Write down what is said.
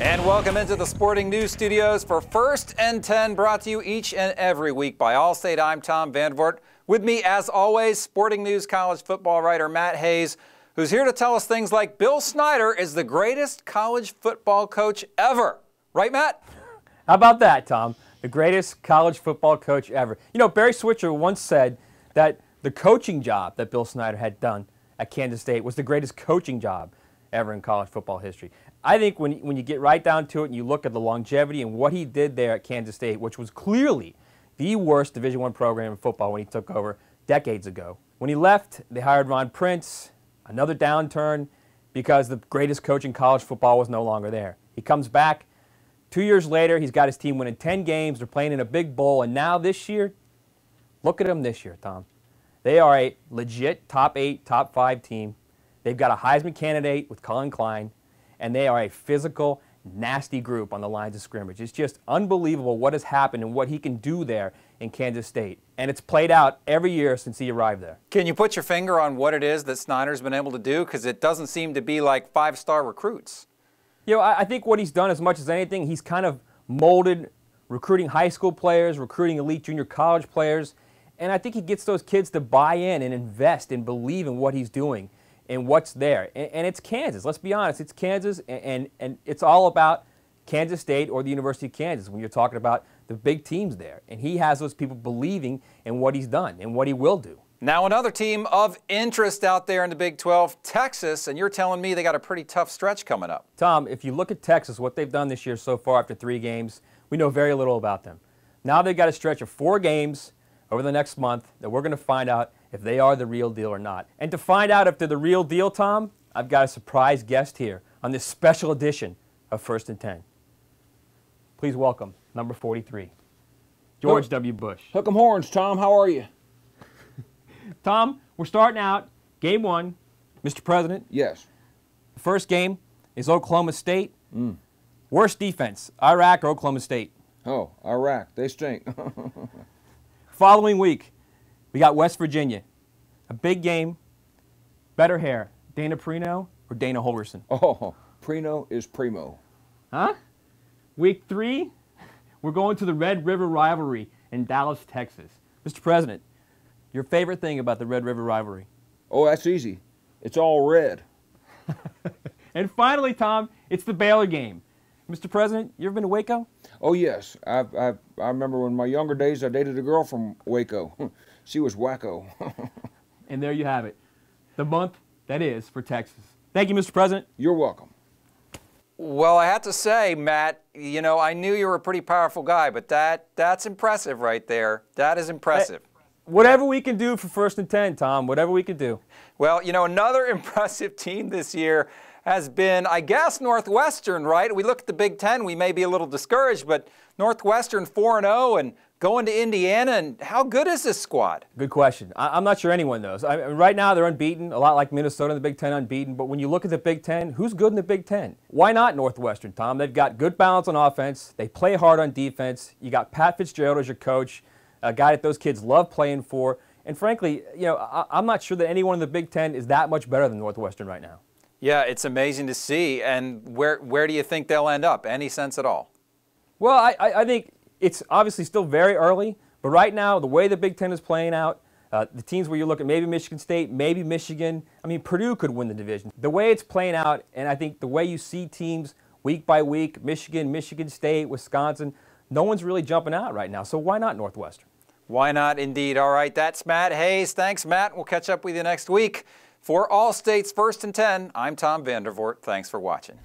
And welcome into the Sporting News Studios for First and 10, brought to you each and every week by Allstate. I'm Tom Vandervoort. With me, as always, Sporting News college football writer Matt Hayes, who's here to tell us things like Bill Snyder is the greatest college football coach ever. Right, Matt? How about that, Tom? The greatest college football coach ever. You know, Barry Switzer once said that the coaching job that Bill Snyder had done at Kansas State was the greatest coaching job ever in college football history. I think when you get right down to it and you look at the longevity and what he did there at Kansas State, which was clearly the worst Division I program in football when he took over decades ago. When he left, they hired Ron Prince, another downturn because the greatest coach in college football was no longer there. He comes back. 2 years later, he's got his team winning 10 games. They're playing in a big bowl. And now this year, look at them this year, Tom. They are a legit top 8, top 5 team. They've got a Heisman candidate with Cullen Klein. And they are a physical, nasty group on the lines of scrimmage. It's just unbelievable what has happened and what he can do there in Kansas State. And it's played out every year since he arrived there. Can you put your finger on what it is that Snyder's been able to do? Because it doesn't seem to be like 5-star recruits. You know, I think what he's done as much as anything, he's kind of molded recruiting high school players, recruiting elite junior college players. And I think he gets those kids to buy in and invest and believe in what he's doing and what's there. And it's Kansas. Let's be honest. It's Kansas, and it's all about Kansas State or the University of Kansas when you're talking about the big teams there. And he has those people believing in what he's done and what he will do. Now another team of interest out there in the Big 12, Texas, and you're telling me they got a pretty tough stretch coming up. Tom, if you look at Texas, what they've done this year so far after 3 games, we know very little about them. Now they've got a stretch of 4 games over the next month that we're going to find out if they are the real deal or not. And to find out if they're the real deal, Tom, I've got a surprise guest here on this special edition of First and 10. Please welcome number 43, George W. Bush. Hook 'em horns, Tom. How are you? Tom, we're starting out game 1. Mr. President. Yes. The first game is Oklahoma State. Worst defense, Iraq or Oklahoma State? Oh, Iraq. They stink. Following week, we got West Virginia. A big game, better hair, Dana Perino or Dana Holgerson? Oh, Prino is primo. Huh? Week 3, we're going to the Red River rivalry in Dallas, Texas. Mr. President, your favorite thing about the Red River rivalry? Oh, that's easy. It's all red. And finally, Tom, it's the Baylor game. Mr. President, you ever been to Waco? Oh, yes. I remember in my younger days I dated a girl from Waco. She was wacko. And there you have it. The month that is for Texas. Thank you, Mr. President. You're welcome. Well, I have to say, Matt, you know, I knew you were a pretty powerful guy, but that's impressive right there. That is impressive. Whatever we can do for First and 10, Tom, whatever we can do. Well, you know, another impressive team this year has been, I guess, Northwestern, right? We look at the Big Ten, we may be a little discouraged, but Northwestern 4-0 and going to Indiana, and how good is this squad? Good question. I'm not sure anyone knows. Right now they're unbeaten, a lot like Minnesota in the Big Ten, unbeaten, but when you look at the Big Ten, who's good in the Big Ten? Why not Northwestern, Tom? They've got good balance on offense, they play hard on defense, you got Pat Fitzgerald as your coach, a guy that those kids love playing for, and frankly, you know, I'm not sure that anyone in the Big Ten is that much better than Northwestern right now. Yeah, it's amazing to see. And where do you think they'll end up? Any sense at all? Well, I think it's obviously still very early, but right now, the way the Big Ten is playing out, the teams where you look at maybe Michigan State, maybe Michigan, I mean, Purdue could win the division. The way it's playing out, and I think the way you see teams week by week, Michigan, Michigan State, Wisconsin, no one's really jumping out right now, so why not Northwestern? Why not, indeed. All right, that's Matt Hayes. Thanks, Matt. We'll catch up with you next week. For Allstate's First and 10, I'm Tom Vandervoort. Thanks for watching.